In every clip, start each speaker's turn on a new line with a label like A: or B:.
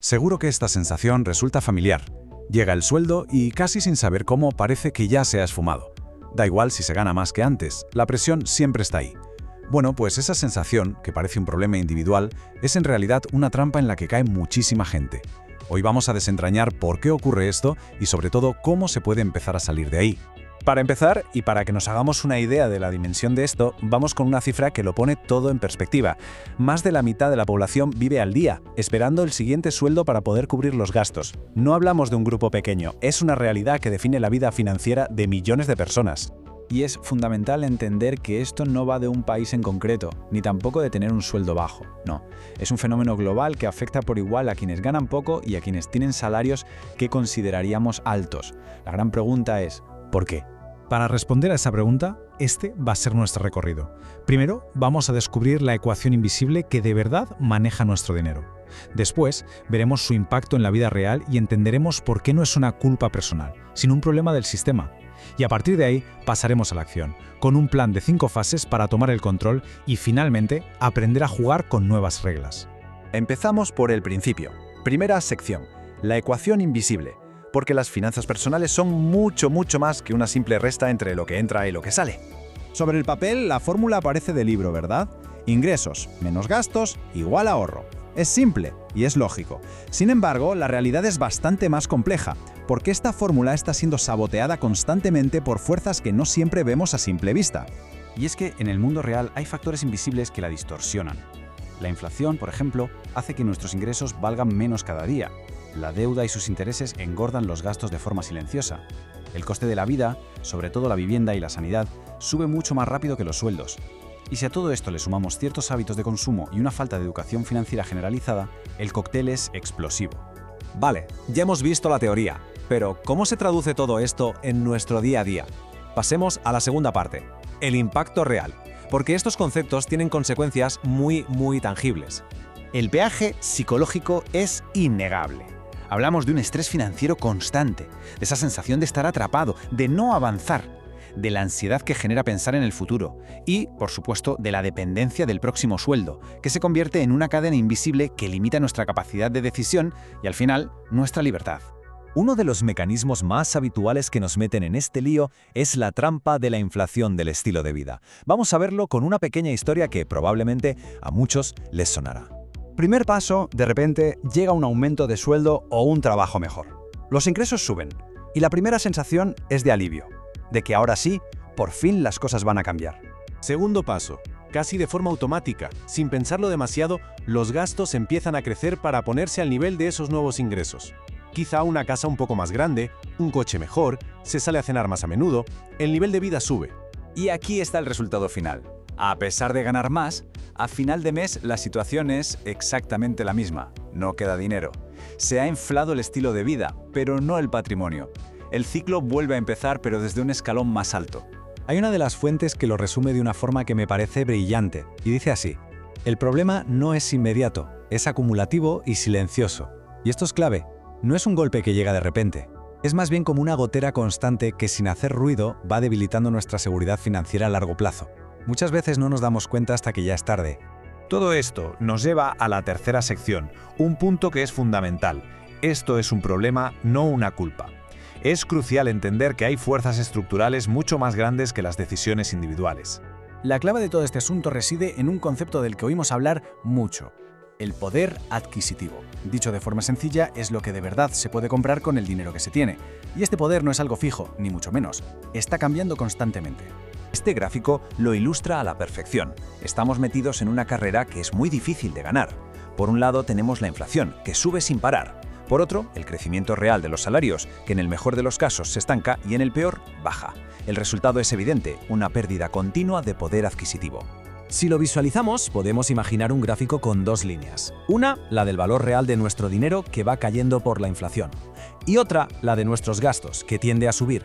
A: Seguro que esta sensación resulta familiar. Llega el sueldo y casi sin saber cómo parece que ya se ha esfumado. Da igual si se gana más que antes, la presión siempre está ahí. Bueno, pues esa sensación, que parece un problema individual, es en realidad una trampa en la que cae muchísima gente. Hoy vamos a desentrañar por qué ocurre esto y sobre todo cómo se puede empezar a salir de ahí.
B: Para empezar, y para que nos hagamos una idea de la dimensión de esto, vamos con una cifra que lo pone todo en perspectiva. Más de la mitad de la población vive al día, esperando el siguiente sueldo para poder cubrir los gastos. No hablamos de un grupo pequeño, es una realidad que define la vida financiera de millones de personas. Y es fundamental entender que esto no va de un país en concreto, ni tampoco de tener un sueldo bajo. No, es un fenómeno global que afecta por igual a quienes ganan poco y a quienes tienen salarios que consideraríamos altos. La gran pregunta es, ¿por qué?
C: Para responder a esa pregunta, este va a ser nuestro recorrido. Primero, vamos a descubrir la ecuación invisible que de verdad maneja nuestro dinero. Después, veremos su impacto en la vida real y entenderemos por qué no es una culpa personal, sino un problema del sistema. Y a partir de ahí, pasaremos a la acción, con un plan de 5 fases para tomar el control y, finalmente, aprender a jugar con nuevas reglas.
B: Empezamos por el principio. Primera sección, la ecuación invisible. Porque las finanzas personales son mucho más que una simple resta entre lo que entra y lo que sale. Sobre el papel, la fórmula parece de libro, ¿verdad? Ingresos menos gastos igual ahorro. Es simple y es lógico. Sin embargo, la realidad es bastante más compleja, porque esta fórmula está siendo saboteada constantemente por fuerzas que no siempre vemos a simple vista.
A: Y es que en el mundo real hay factores invisibles que la distorsionan. La inflación, por ejemplo, hace que nuestros ingresos valgan menos cada día. La deuda y sus intereses engordan los gastos de forma silenciosa. El coste de la vida, sobre todo la vivienda y la sanidad, sube mucho más rápido que los sueldos. Y si a todo esto le sumamos ciertos hábitos de consumo y una falta de educación financiera generalizada, el cóctel es explosivo.
D: Vale, ya hemos visto la teoría, pero ¿cómo se traduce todo esto en nuestro día a día? Pasemos a la segunda parte, el impacto real, porque estos conceptos tienen consecuencias muy tangibles.
B: El peaje psicológico es innegable. Hablamos de un estrés financiero constante, de esa sensación de estar atrapado, de no avanzar, de la ansiedad que genera pensar en el futuro y, por supuesto, de la dependencia del próximo sueldo, que se convierte en una cadena invisible que limita nuestra capacidad de decisión y, al final, nuestra libertad.
D: Uno de los mecanismos más habituales que nos meten en este lío es la trampa de la inflación del estilo de vida. Vamos a verlo con una pequeña historia que probablemente a muchos les sonará.
E: Primer paso, de repente llega un aumento de sueldo o un trabajo mejor. Los ingresos suben y la primera sensación es de alivio, de que ahora sí, por fin las cosas van a cambiar.
F: Segundo paso, casi de forma automática, sin pensarlo demasiado, los gastos empiezan a crecer para ponerse al nivel de esos nuevos ingresos. Quizá una casa un poco más grande, un coche mejor, se sale a cenar más a menudo, el nivel de vida sube.
A: Y aquí está el resultado final. A pesar de ganar más, a final de mes la situación es exactamente la misma. No queda dinero. Se ha inflado el estilo de vida, pero no el patrimonio. El ciclo vuelve a empezar, pero desde un escalón más alto.
E: Hay una de las fuentes que lo resume de una forma que me parece brillante, y dice así: el problema no es inmediato, es acumulativo y silencioso. Y esto es clave, no es un golpe que llega de repente. Es más bien como una gotera constante que sin hacer ruido va debilitando nuestra seguridad financiera a largo plazo. Muchas veces no nos damos cuenta hasta que ya es tarde.
B: Todo esto nos lleva a la tercera sección, un punto que es fundamental. Esto es un problema, no una culpa. Es crucial entender que hay fuerzas estructurales mucho más grandes que las decisiones individuales.
G: La clave de todo este asunto reside en un concepto del que oímos hablar mucho: el poder adquisitivo. Dicho de forma sencilla, es lo que de verdad se puede comprar con el dinero que se tiene. Y este poder no es algo fijo, ni mucho menos. Está cambiando constantemente.
D: Este gráfico lo ilustra a la perfección. Estamos metidos en una carrera que es muy difícil de ganar. Por un lado tenemos la inflación, que sube sin parar. Por otro, el crecimiento real de los salarios, que en el mejor de los casos se estanca y en el peor, baja. El resultado es evidente, una pérdida continua de poder adquisitivo.
H: Si lo visualizamos, podemos imaginar un gráfico con dos líneas. Una, la del valor real de nuestro dinero, que va cayendo por la inflación. Y otra, la de nuestros gastos, que tiende a subir.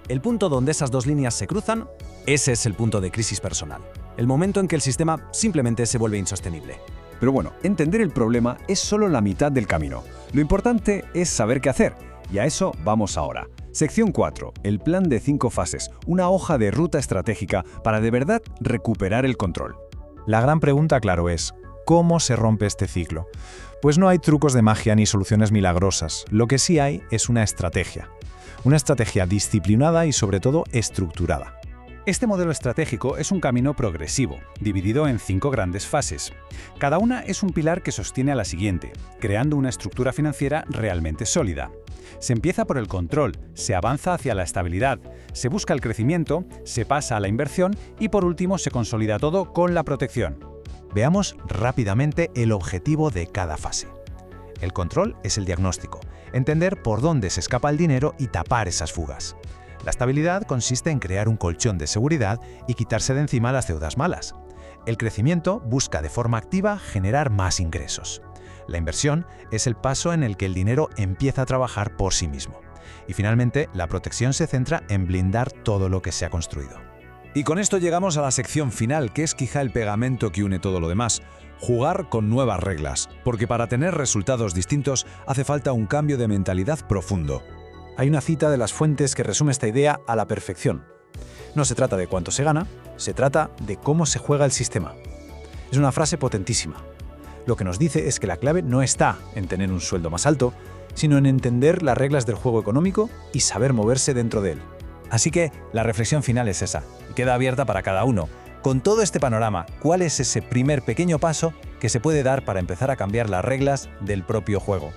H: El punto donde esas dos líneas se cruzan, ese es el punto de crisis personal. El momento en que el sistema simplemente se vuelve insostenible.
E: Pero bueno, entender el problema es solo la mitad del camino. Lo importante es saber qué hacer, y a eso vamos ahora. Sección 4. El plan de 5 fases, una hoja de ruta estratégica para de verdad recuperar el control.
C: La gran pregunta, claro, es ¿cómo se rompe este ciclo? Pues no hay trucos de magia ni soluciones milagrosas. Lo que sí hay es una estrategia. Una estrategia disciplinada y sobre todo estructurada. Este modelo estratégico es un camino progresivo, dividido en 5 grandes fases. Cada una es un pilar que sostiene a la siguiente, creando una estructura financiera realmente sólida. Se empieza por el control, se avanza hacia la estabilidad, se busca el crecimiento, se pasa a la inversión y por último se consolida todo con la protección. Veamos rápidamente el objetivo de cada fase. El control es el diagnóstico, entender por dónde se escapa el dinero y tapar esas fugas. La estabilidad consiste en crear un colchón de seguridad y quitarse de encima las deudas malas. El crecimiento busca de forma activa generar más ingresos. La inversión es el paso en el que el dinero empieza a trabajar por sí mismo. Y finalmente, la protección se centra en blindar todo lo que se ha construido.
B: Y con esto llegamos a la sección final, que es quizá el pegamento que une todo lo demás. Jugar con nuevas reglas, porque para tener resultados distintos hace falta un cambio de mentalidad profundo.
C: Hay una cita de las fuentes que resume esta idea a la perfección. No se trata de cuánto se gana, se trata de cómo se juega el sistema. Es una frase potentísima. Lo que nos dice es que la clave no está en tener un sueldo más alto, sino en entender las reglas del juego económico y saber moverse dentro de él.
H: Así que la reflexión final es esa, y queda abierta para cada uno. Con todo este panorama, ¿cuál es ese primer pequeño paso que se puede dar para empezar a cambiar las reglas del propio juego?